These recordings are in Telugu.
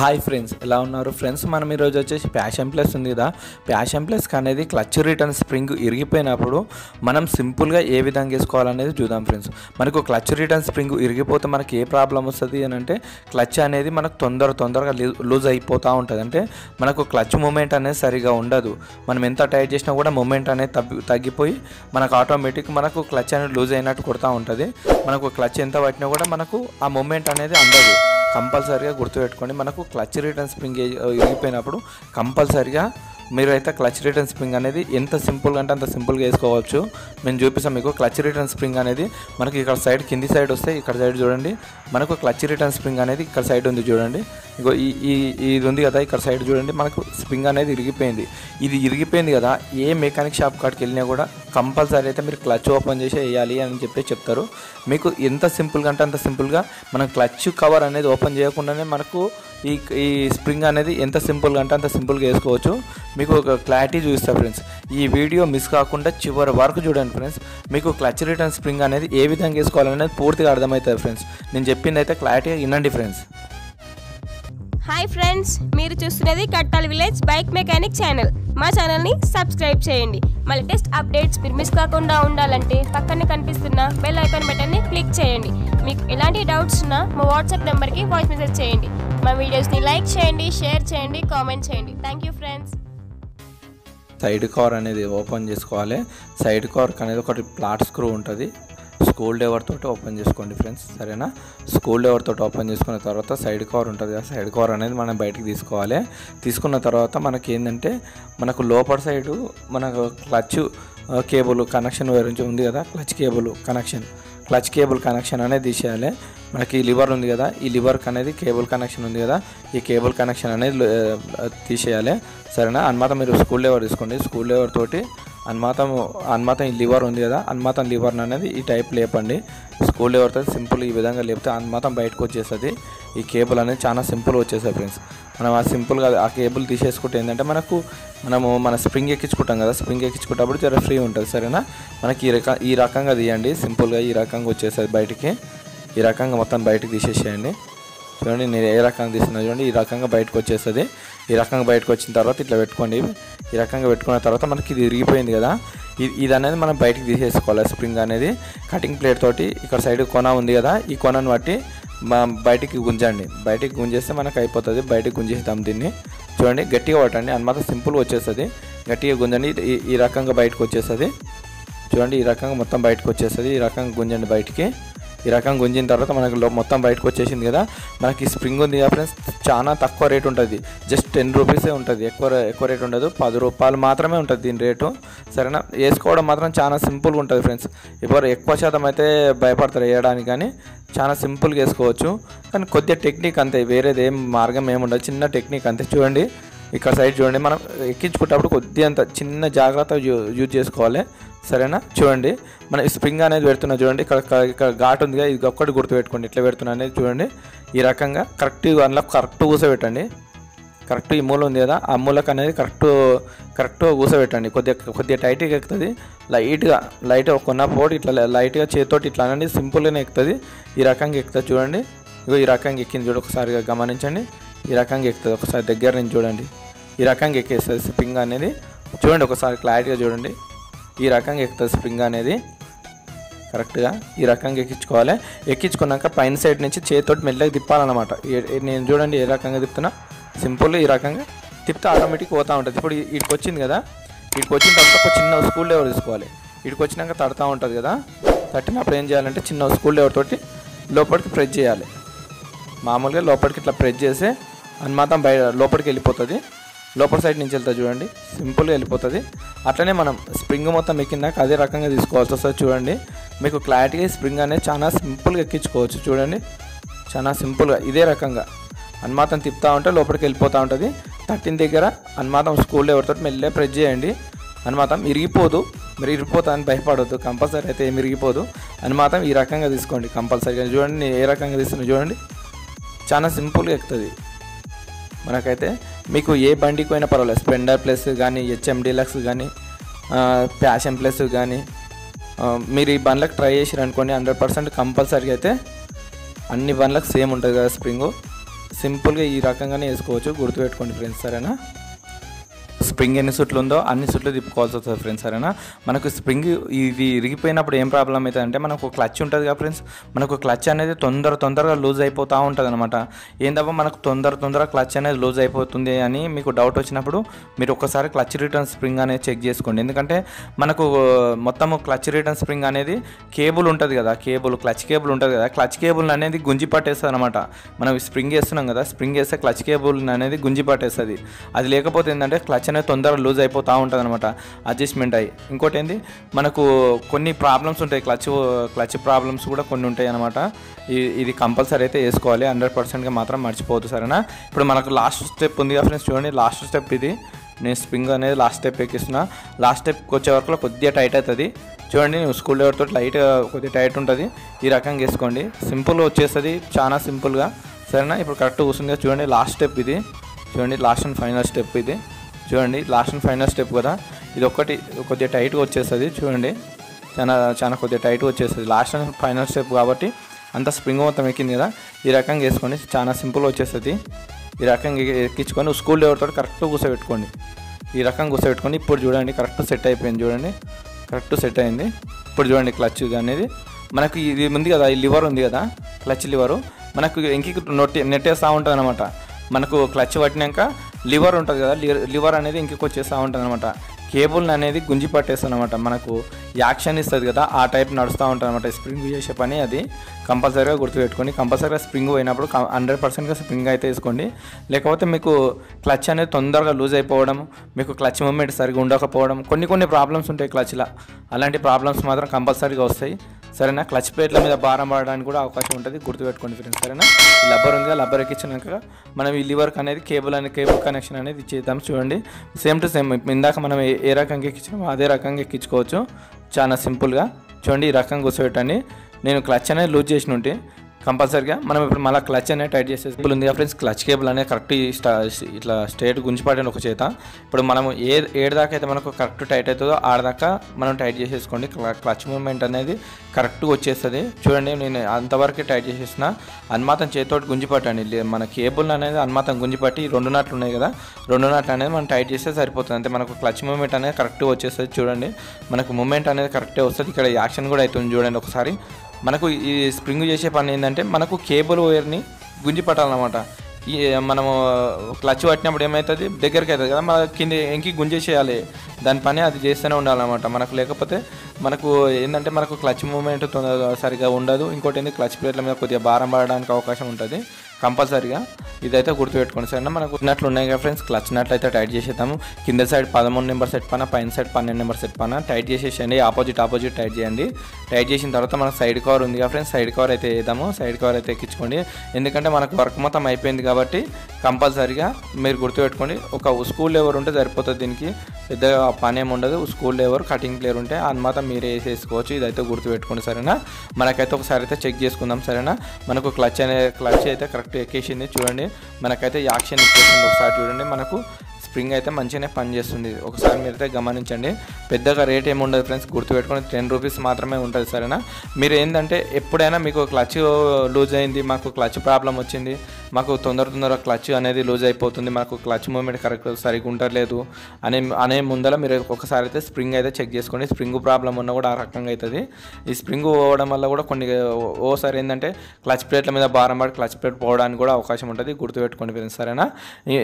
హాయ్ ఫ్రెండ్స్, ఎలా ఉన్నారు ఫ్రెండ్స్? మనం ఈరోజు వచ్చేసి ప్యాషన్ ప్లస్ ఉంది కదా, ప్యాషన్ ప్లస్కి అనేది క్లచ్ రిటర్న్ స్ప్రింగ్ ఇరిగిపోయినప్పుడు మనం సింపుల్గా ఏ విధంగా వేసుకోవాలనేది చూద్దాం ఫ్రెండ్స్. మనకు క్లచ్ రిటర్న్ స్ప్రింగ్ ఇరిగిపోతే మనకి ఏ ప్రాబ్లం వస్తుంది అని అంటే, క్లచ్ అనేది మనకు తొందరగా లూజ్ అయిపోతూ ఉంటుంది. అంటే మనకు క్లచ్ మూమెంట్ అనేది సరిగా ఉండదు. మనం ఎంత టైట్ చేసినా కూడా మూమెంట్ అనేది తగ్గిపోయి మనకు ఆటోమేటిక్ మనకు క్లచ్ అనేది లూజ్ అయినట్టు కొడుతూ ఉంటుంది. మనకు క్లచ్ ఎంత పట్టినా కూడా మనకు ఆ మూమెంట్ అనేది అందదు. కంపల్సరీగా గుర్తుపెట్టుకోండి, మనకు క్లచ్ రిటర్న్ స్ప్రింగ్ ఇరిగిపోయినప్పుడు కంపల్సరీగా మీరైతే క్లచ్ రిటర్న్ స్ప్రింగ్ అనేది ఎంత సింపుల్గా అంటే అంత సింపుల్గా వేసుకోవచ్చు. మేము చూపిస్తాం మీకు. క్లచ్ రిటర్న్ స్ప్రింగ్ అనేది మనకి ఇక్కడ సైడ్ కింది సైడ్ వస్తే ఇక్కడ సైడ్ చూడండి, మనకు క్లచ్ రిటర్న్ స్ప్రింగ్ అనేది ఇక్కడ సైడ్ ఉంది చూడండి. ఇగో ఇది ఉంది కదా, ఇక్కడ సైడ్ చూడండి, మనకు స్ప్రింగ్ అనేది ఇరిగిపోయింది. ఇది ఇరిగిపోయింది కదా, ఏ మెకానిక్ షాప్ కాడికి వెళ్ళినా కూడా కంపల్సరీ అయితే మీరు క్లచ్ ఓపెన్ చేసి వేయాలి అని చెప్పి చెప్తారు. మీకు ఎంత సింపుల్గా అంటే అంత సింపుల్గా మనం క్లచ్ కవర్ అనేది ఓపెన్ చేయకుండానే మనకు ఈ స్ప్రింగ్ అనేది ఎంత సింపుల్గా అంటే అంత సింపుల్గా వేసుకోవచ్చు. మీకు ఒక క్లారిటీ చూపిస్తా ఫ్రెండ్స్. ఈ వీడియో మిస్ కాకుండా చివరి వరకు చూడండి ఫ్రెండ్స్. మీకు క్లచ్ రిటర్న్ స్ప్రింగ్ అనేది ఏ విధంగా వేసుకోవాలనేది పూర్తిగా అర్థమవుతుంది ఫ్రెండ్స్. నేను చెప్పింది అయితే క్లారిటీగా వినండి ఫ్రెండ్స్. హాయ్ ఫ్రెండ్స్, మీరు చూస్తున్నది కట్టాల్ విలేజ్ బైక్ మెకానిక్ ఛానల్. మా ఛానల్ని సబ్స్క్రైబ్ చేయండి. మా లేటెస్ట్ అప్డేట్స్ మీరు మిస్ కాకుండా ఉండాలంటే పక్కనే కనిపిస్తున్న బెల్ ఐకాన్ బటన్ని క్లిక్ చేయండి. మీకు ఎలాంటి డౌట్స్ ఉన్నా మా వాట్సాప్ నెంబర్కి వాయిస్ మెసేజ్ చేయండి. మా వీడియోస్ని లైక్ చేయండి, షేర్ చేయండి, కామెంట్ చేయండి. Thank you friends. Side cover అనేది ఓపెన్ చేసుకోవాలి. సైడ్ కవర్కి అనేది ఒకటి ప్లాట్ స్క్రూ ఉంటుంది. స్క్రూ డ్రైవర్ తోటి ఓపెన్ చేసుకోండి ఫ్రెండ్స్, సరేనా? స్క్రూ డ్రైవర్ తోటి ఓపెన్ చేసుకున్న తర్వాత సైడ్ కవర్ ఉంటుంది కదా, సైడ్ కవర్ అనేది మనం బయటికి తీసుకోవాలి. తీసుకున్న తర్వాత మనకి ఏంటంటే, మనకు లోపల సైడు మనకు క్లచ్ కేబుల్ కనెక్షన్ గురించి ఉంది కదా, క్లచ్ కేబుల్ కనెక్షన్ అనేది తీసేయాలి. మనకి ఈ లివర్ ఉంది కదా, ఈ లివర్కి అనేది కేబుల్ కనెక్షన్ ఉంది కదా, ఈ కేబుల్ కనెక్షన్ అనేది తీసేయాలి, సరేనా? అన్నమాట మీరు స్క్రూ డ్రైవర్ తీసుకోండి. స్క్రూ డ్రైవర్ తోటి అన్మాతం ఈ లివర్ ఉంది కదా, అన్మాతం లివర్ అనేది ఈ టైప్ లేపండి. స్క్రూ డ్రైవర్తో సింపుల్ ఈ విధంగా లేపితే అన్మాతం బయటకు వచ్చేస్తుంది. ఈ కేబుల్ అనేది చాలా సింపుల్గా వచ్చేస్తుంది ఫ్రెండ్స్. మనం ఆ సింపుల్గా ఆ కేబుల్ తీసేసుకుంటే ఏంటంటే మన స్ప్రింగ్ ఎక్కించుకుంటాం కదా, స్ప్రింగ్ ఎక్కించుకున్నప్పుడు జర ఫ్రీ ఉంటుంది, సరేనా? మనకి ఈ రకంగా తీయండి. సింపుల్గా ఈ రకంగా వచ్చేస్తుంది బయటికి. ఈ రకంగా మొత్తం బయటకు తీసేసేయండి. చూడండి, నేను ఏ రకంగా తీస్తున్నా చూడండి, ఈ రకంగా బయటకు వచ్చేస్తుంది. ఈ రకంగా బయటకు వచ్చిన తర్వాత ఇట్లా పెట్టుకోండి. ఈ రకంగా పెట్టుకున్న తర్వాత మనకి ఇది ఇరిగిపోయింది కదా, ఇది అనేది మనం బయటికి తీసేసుకోవాలి. స్ప్రింగ్ అనేది కటింగ్ ప్లేట్ తోటి ఇక్కడ సైడ్ కొన ఉంది కదా, ఈ కొనను బట్టి బయటికి గుంజండి. బయటికి గుంజేస్తే మనకు అయిపోతుంది. బయటికి గుంజేస్తాం దీన్ని. చూడండి, గట్టిగా పట్టండి అన్నమాట, సింపుల్గా వచ్చేస్తుంది. గట్టిగా గుంజండి. ఈ రకంగా బయటకు వచ్చేస్తుంది. చూడండి, ఈ రకంగా మొత్తం బయటకు వచ్చేస్తుంది. ఈ రకంగా గుంజండి బయటికి. ఈ రకంగా గుంజిన తర్వాత మనకు మొత్తం బయటకు వచ్చేసింది కదా. మనకి స్ప్రింగ్ ఉంది కదా ఫ్రెండ్స్, చాలా తక్కువ రేట్ ఉంటుంది. జస్ట్ 10 రూపీసే ఉంటుంది. ఎక్కువ రేట్ ఉండదు. 10 రూపాయలు మాత్రమే ఉంటుంది దీని రేటు, సరేనా? వేసుకోవడం మాత్రం చాలా సింపుల్గా ఉంటుంది ఫ్రెండ్స్. ఎవరు ఎక్కువ శాతం అయితే భయపడతారు వేయడానికి, కానీ చాలా సింపుల్గా వేసుకోవచ్చు. కానీ కొద్దిగా టెక్నిక్ అంతే, వేరేది ఏం మార్గం ఏముండదు. చిన్న టెక్నిక్ అంతే. చూడండి, ఇక్కడ సైడ్ చూడండి, మనం ఎక్కించుకునేటప్పుడు కొద్దిగా అంత చిన్న జాగ్రత్త యూజ్ చేసుకోవాలి, సరేనా? చూడండి, మన స్ప్రింగ్ అనేది పెడుతున్నా చూడండి, ఇక్కడ ఘాట్ ఉంది కదా, ఇది ఒక్కటి గుర్తుపెట్టుకోండి. ఇట్లా పెడుతున్నా అనేది చూడండి, ఈ రకంగా అందులో కరెక్ట్ కూర్చోబెట్టండి. కరెక్ట్ ఈ మూల ఉంది కదా, ఆ మూలకు అనేది కరెక్ట్ కూర్చోబెట్టండి. కొద్దిగా టైట్గా ఎక్కుతుంది. లైట్గా కొన్న పోటీ ఇట్లా లైట్గా చేతితోటి ఇట్లా అనేది సింపుల్గానే ఎక్కుతుంది. ఈ రకంగా ఎక్కుతుంది చూడండి. ఇగో ఈ రకంగా ఎక్కింది చూడండి, ఒకసారిగా గమనించండి. ఈ రకంగా ఎక్కుతుంది. ఒకసారి దగ్గర నుంచి చూడండి, ఈ రకంగా ఎక్కేస్తుంది స్ప్రింగ్ అనేది. చూడండి, ఒకసారి క్లారిటీగా చూడండి, ఈ రకంగా ఎక్కుతుంది స్ప్రింగ్ అనేది. కరెక్ట్గా ఈ రకంగా ఎక్కించుకోవాలి. ఎక్కించుకున్నాక పైన సైడ్ నుంచి చేతితోటి మెల్లగా తిప్పాలన్నమాట. నేను చూడండి ఏ రకంగా తిప్పుతున్నా, సింపుల్ ఈ రకంగా తిప్పితే ఆటోమేటిక్ పోతూ ఉంటుంది. ఇప్పుడు వీటికి వచ్చింది కదా, వీటికి వచ్చిన తర్వాత ఒక చిన్న స్క్రూ డ్రైవర్ తీసుకోవాలి. వీటికి వచ్చినాక తడుతూ ఉంటుంది కదా, తట్టినప్పుడు ఏం చేయాలంటే చిన్న స్క్రూ డ్రైవర్ తోటి లోపలికి ప్రెస్ చేయాలి. మామూలుగా లోపలికి ఇట్లా ప్రెస్ చేస్తే అన్మాతం లోపలికి వెళ్ళిపోతుంది. లోపల సైడ్ నుంచి వెళ్తా చూడండి, సింపుల్గా వెళ్ళిపోతుంది. అట్లనే మనం స్ప్రింగ్ మొత్తం ఎక్కిందాక అదే రకంగా తీసుకోవాల్సి వస్తుంది. చూడండి, మీకు క్లారిటీగా స్ప్రింగ్ అనేది చాలా సింపుల్గా ఎక్కించుకోవచ్చు. చూడండి, చాలా సింపుల్గా ఇదే రకంగా అన్మాతం తిప్పుతూ ఉంటే లోపలికి వెళ్ళిపోతూ ఉంటుంది. తట్టిన దగ్గర అన్మాతం స్క్రూ డ్రైవర్తో మెల్లే ప్రెస్ చేయండి. అన్మాతం ఇరిగిపోదు. మీరు ఇరిగిపోతా అని భయపడవద్దు, కంపల్సరీ అయితే ఏమి ఇరిగిపోదు. అన్మాతం ఈ రకంగా తీసుకోండి కంపల్సరీగా. చూడండి, నేను ఏ రకంగా తీస్తున్నా చూడండి, చాలా సింపుల్గా ఎక్కుతుంది. మనకైతే మీకు ఏ బండికి పోయినా పర్వాలేదు, స్ప్లెండర్ ప్లస్ కానీ, హెచ్ఎం డీలక్స్ కానీ, ప్యాషన్ ప్లస్ కానీ, మీరు ఈ బండ్లకు ట్రై చేసిరనుకోండి 100% కంపల్సరీగా అయితే అన్ని బండ్లకు సేమ్ ఉంటుంది కదా స్ప్రింగు. సింపుల్గా ఈ రకంగానే వేసుకోవచ్చు, గుర్తుపెట్టుకోండి ఫ్రెండ్స్ సరేనా. స్ప్రింగ్ ఎన్ని సుట్లు ఉందో అన్ని సుట్లు తిప్పుకోవాల్సి వస్తుంది ఫ్రెండ్స్ సరేనా. మనకు స్ప్రింగ్ ఇది ఇరిగిపోయినప్పుడు ఏం ప్రాబ్లం అవుతుంది అంటే మనకు క్లచ్ ఉంటుంది కదా ఫ్రెండ్స్, మనకు క్లచ్ అనేది తొందరగా లూజ్ అయిపోతూ ఉంటుంది అనమాట. ఏందబ్బా మనకు తొందరగా క్లచ్ అనేది లూజ్ అయిపోతుంది అని మీకు డౌట్ వచ్చినప్పుడు మీరు ఒకసారి క్లచ్ రిటర్న్ స్ప్రింగ్ అనేది చెక్ చేసుకోండి. ఎందుకంటే మనకు మొత్తము క్లచ్ రిటర్న్ స్ప్రింగ్ అనేది కేబుల్ ఉంటుంది కదా, క్లచ్ కేబుల్ ఉంటుంది కదా, క్లచ్ కేబుల్ అనేది గుంజి పట్టేస్తుంది అనమాట. మనం స్ప్రింగ్ వేస్తున్నాం కదా, స్ప్రింగ్ వేస్తే క్లచ్ కేబుల్ అనేది గుంజి పట్టేస్తుంది. అది లేకపోతే ఏంటంటే క్లచ్ అనేది తొందరగా లూజ్ అయిపోతూ ఉంటుంది అనమాట, అడ్జస్ట్మెంట్ అయ్యి. ఇంకోటి ఏంది మనకు కొన్ని ప్రాబ్లమ్స్ ఉంటాయి, క్లచ్ ప్రాబ్లమ్స్ కూడా కొన్ని ఉంటాయి అనమాట. ఇది కంపల్సరీ అయితే వేసుకోవాలి, 100%గా మాత్రం మర్చిపోవద్దు సరేనా. ఇప్పుడు మనకు లాస్ట్ స్టెప్ ఉంది కదా ఫ్రెండ్స్, చూడండి లాస్ట్ స్టెప్ ఇది. నేను స్ప్రింగ్ అనేది లాస్ట్ స్టెప్ ఎక్కిస్తున్నా. లాస్ట్ స్టెప్కి వచ్చే వరకు కొద్దిగా టైట్ అవుతుంది చూడండి. స్కూల్ లెవర్తో లైట్ కొద్దిగా టైట్ ఉంటుంది, ఈ రకంగా వేసుకోండి. సింపుల్గా వచ్చేస్తుంది, చాలా సింపుల్గా సరేనా. ఇప్పుడు కరెక్ట్ కూర్చుంది చూడండి. లాస్ట్ స్టెప్ ఇది చూడండి, లాస్ట్ అండ్ ఫైనల్ స్టెప్ ఇది చూడండి. లాస్ట్ అండ్ ఫైనల్ స్టెప్ కదా, ఇది ఒకటి కొద్దిగా టైట్గా వచ్చేస్తుంది చూడండి, చాలా కొద్దిగా టైట్గా వచ్చేస్తుంది. లాస్ట్ అండ్ ఫైనల్ స్టెప్ కాబట్టి అంత స్ప్రింగ్ మొత్తం ఎక్కింది కదా, ఈ రకంగా వేసుకోండి, చాలా సింపుల్గా వచ్చేస్తుంది. ఈ రకంగా ఎక్కించుకొని స్కూల్ లెవర్తో కరెక్ట్గా కూర్చోబెట్టుకోండి, ఈ రకంగా కూర్చోబెట్టుకోండి. ఇప్పుడు చూడండి కరెక్ట్ సెట్ అయిపోయింది చూడండి, కరెక్ట్ సెట్ అయింది. ఇప్పుడు చూడండి క్లచ్ అనేది మనకు ఇది ఉంది కదా, ఈ లివర్ ఉంది కదా, క్లచ్ లివరు మనకు ఇంకి నెట్టేస్తూ ఉంటుంది అనమాట. మనకు క్లచ్ పట్టినాక లివర్ ఉంటుంది కదా, లివర్ అనేది ఇంకొక వచ్చేస్తూ ఉంటుంది అనమాట. కేబుల్ అనేది గుంజి పట్టేస్తుంది అనమాట, మనకు యాక్షన్ ఇస్తుంది కదా, ఆ టైప్ నడుస్తూ ఉంటుంది అనమాట. స్ప్రింగ్ చేసే పని అది కంపల్సరీగా గుర్తుపెట్టుకోండి. కంపల్సరీగా స్ప్రింగ్ పోయినప్పుడు 100%గా స్ప్రింగ్ అయితే వేసుకోండి. లేకపోతే మీకు క్లచ్ అనేది తొందరగా లూజ్ అయిపోవడం, మీకు క్లచ్ మూమెంట్ సరిగా ఉండకపోవడం, కొన్ని ప్రాబ్లమ్స్ ఉంటాయి క్లచ్లో. అలాంటి ప్రాబ్లమ్స్ మాత్రం కంపల్సరీగా వస్తాయి సరేనా. క్లచ్ ప్లేట్ల మీద భారం పడడానికి కూడా అవకాశం ఉంటుంది, గుర్తుపెట్టుకోండి ఫ్రెండ్స్ సరేనా. లబ్బర్ ఉంది, లబ్బర్ ఎక్కించినాక మనం ఈ లివర్కి అనేది కేబుల్ కనెక్షన్ అనేది ఇచ్చేద్దాం చూడండి. సేమ్ టు సేమ్ ఇందాక మనం ఏ రకంగా ఎక్కించామో అదే రకంగా ఎక్కించుకోవచ్చు, చాలా సింపుల్గా చూడండి. ఈ రకంగా కూర్చోబెట్టండి. నేను క్లచ్ అనేది లూజ్ చేసిన ఉంటే కంపల్సరీగా మనం ఇప్పుడు మళ్ళీ క్లచ్ అనేది టైట్ చేసేసి ఉంది కదా ఫ్రెండ్స్, క్లచ్ కేబుల్ అనేది కరెక్ట్ ఇట్లా స్ట్రైట్ గుంజిపడండి ఒక చేత. ఇప్పుడు మనం ఏడు దాకా అయితే మనకు కరెక్ట్ టైట్ అవుతుందో ఆడదాకా మనం టైట్ చేసేసుకోండి. క్లచ్ మూమెంట్ అనేది కరెక్ట్గా వచ్చేస్తుంది చూడండి. నేను అంతవరకు టైట్ చేసేసిన, అన్మాతం చేతితోటి గుంజిపట్టండి. మన కేబుల్ అనేది అన్మాతం గుంజిపట్టి 2 నట్లు ఉన్నాయి కదా, 2 నట్లు అనేది మనం టైట్ చేస్తే సరిపోతుంది. అంటే మనకు క్లచ్ మూమెంట్ అనేది కరెక్ట్గా వచ్చేస్తుంది చూడండి. మనకు మూమెంట్ అనేది కరెక్టే వస్తుంది. ఇక్కడ యాక్షన్ కూడా అవుతుంది చూడండి ఒకసారి. మనకు ఈ స్ప్రింగ్ చేసే పని ఏంటంటే మనకు కేబుల్ వైర్ని గుంజి పట్టాలన్నమాట. ఈ మనము క్లచ్ పట్టినప్పుడు ఏమవుతుంది, దగ్గరికి అవుతుంది కదా, మన కింద ఎంకి గుంజేసేయాలి. దాని పని అది చేస్తూనే ఉండాలన్నమాట. మనకు లేకపోతే మనకు ఏంటంటే మనకు క్లచ్ మూమెంట్ సరిగా ఉండదు. ఇంకోటి ఏంటి, క్లచ్ ప్లేట్ల మీద కొద్దిగా భారం పడడానికి అవకాశం ఉంటుంది కంపల్సరీగా. ఇదైతే గుర్తుపెట్టుకోండి సరేనా. మనకు నట్లు ఉన్నాయి కదా ఫ్రెండ్స్, క్లచ్ నట్లు అయితే టైట్ చేసేద్దాము. కింద సైడ్ 13 నెంబర్ సెట్ పైన, పైన సైడ్ 12 నెంబర్ సెట్ పైన టైట్ చేసేసేయండి. ఆపోజిట్ టైట్ చేయండి. టైట్ చేసిన తర్వాత మనకు సైడ్ కవర్ ఉంది కదా ఫ్రెండ్స్, సైడ్ కవర్ అయితే వేద్దాము. సైడ్ కవర్ అయితే ఎక్కించుకోండి, ఎందుకంటే మనకు వర్క్ మొత్తం అయిపోయింది కాబట్టి కంపల్సరీగా మీరు గుర్తుపెట్టుకోండి. ఒక స్కూల్ లెవర్ ఉంటే సరిపోతుంది, దీనికి పెద్దగా పని ఏమి ఉండదు. స్కూల్ లెవర్ కటింగ్ ప్లేయర్ ఉంటే అన్నమాట మీరే వేసేసుకోవచ్చు. ఇదైతే గుర్తుపెట్టుకోండి సరేనా. మనకైతే ఒకసారి అయితే చెక్ చేసుకుందాం సరేనా. మనకు క్లచ్ అయితే కరెక్ట్ ఎక్కేసింది చూడండి. మనకైతే యాక్షన్ ఇచ్చేసింది ఒకసారి చూడండి. మనకు స్ప్రింగ్ అయితే మంచిగానే పనిచేస్తుంది, ఒకసారి మీరైతే గమనించండి. పెద్దగా రేట్ ఏమి ఉండదు ఫ్రెండ్స్, గుర్తుపెట్టుకొని 10 రూపీస్ మాత్రమే ఉంటుంది సరేనా. మీరు ఏంటంటే ఎప్పుడైనా మీకు క్లచ్ లూజ్ అయింది, మాకు క్లచ్ ప్రాబ్లం వచ్చింది, మాకు తొందరగా క్లచ్ అనేది లూజ్ అయిపోతుంది, మాకు క్లచ్ మూమెంట్ కరెక్ట్ సరిగ్గా ఉండట్లేదు అనే ముందర మీరు ఒకసారి అయితే స్ప్రింగ్ అయితే చెక్ చేసుకోండి. స్ప్రింగ్ ప్రాబ్లం ఉన్నా కూడా ఆ రకంగా అవుతుంది. ఈ స్ప్రింగ్ పోవడం వల్ల కూడా ఓసారి ఏంటంటే క్లచ్ ప్లేట్ల మీద భారం పడి క్లచ్ ప్లేట్ పోవడానికి కూడా అవకాశం ఉంటుంది, గుర్తుపెట్టుకోండి ఫ్రెండ్స్ సరేనా.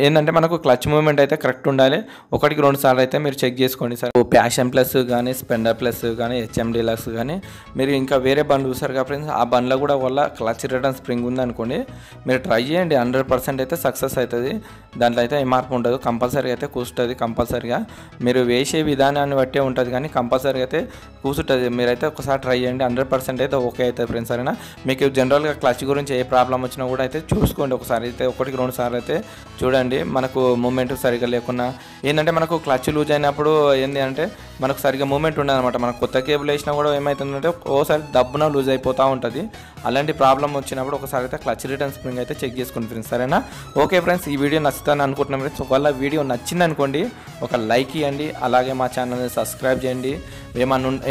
ఏంటంటే మనకు క్లచ్ మూమెంట్ అయితే కరెక్ట్ ఉండాలి. 1-2 సార్లు అయితే మీరు చెక్ చేసుకోండి సార్. ప్యాషన్ ప్లస్ కానీ, స్ప్లెండర్ ప్లస్ కానీ, హెచ్ఎం డీలక్స్ కానీ, మీరు ఇంకా వేరే బండ్లు చూసారు కదా ఫ్రెండ్స్, ఆ బండ్లో కూడా వల్ల క్లచ్ రిటర్న్ స్ప్రింగ్ ఉందనుకోండి, మీరు ట్రై చేయండి, 100% అయితే సక్సెస్ అవుతుంది. దాంట్లో అయితే ఏ మార్పు ఉండదు, కంపల్సరీగా అయితే కూర్చుంటుంది. కంపల్సరీగా మీరు వేసే విధానాన్ని బట్టే ఉంటుంది, కానీ కంపల్సరీగా అయితే కూర్చుంటుంది. మీరైతే ఒకసారి ట్రై చేయండి, 100% అయితే ఓకే అవుతుంది ఫ్రెండ్స్ సరేనా. మీకు జనరల్గా క్లచ్ గురించి ఏ ప్రాబ్లం వచ్చినా కూడా అయితే చూసుకోండి ఒకసారి అయితే, 1-2 సార్లు అయితే చూడండి. మనకు మూమెంట్ సరిగ్గా లేకున్నా ఏంటంటే మనకు క్లచ్ లూజ్ అయినప్పుడు ఏంటి అంటే మనకు సరిగ్గా మూమెంట్ ఉండదు అనమాట. మనకు కొత్త కేబుల్ వేసినా కూడా ఏమవుతుందంటే ఓసారి దబ్బున లూజ్ అయిపోతూ ఉంటుంది. అలాంటి ప్రాబ్లం వచ్చినప్పుడు ఒకసారి అయితే క్లచ్ రిటర్న్ స్ప్రింగ్ అయితే చెక్ చేసుకోండి ఫ్రెండ్స్ సరేనా. ఓకే ఫ్రెండ్స్, ఈ వీడియో నచ్చుతాను అనుకుంటున్నాను ఫ్రెండ్స్. ఒకవేళ వీడియో నచ్చింది అనుకోండి ఒక లైక్ ఇవ్వండి, అలాగే మా ఛానల్ని సబ్స్క్రైబ్ చేయండి.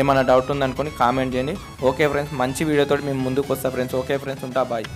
ఏమన్నా డౌట్ ఉందనుకోండి కామెంట్ చేయండి. ఓకే ఫ్రెండ్స్, మంచి వీడియోతో మేము ముందుకు వస్తాం ఫ్రెండ్స్. ఓకే ఫ్రెండ్స్, ఉంటా బాయ్.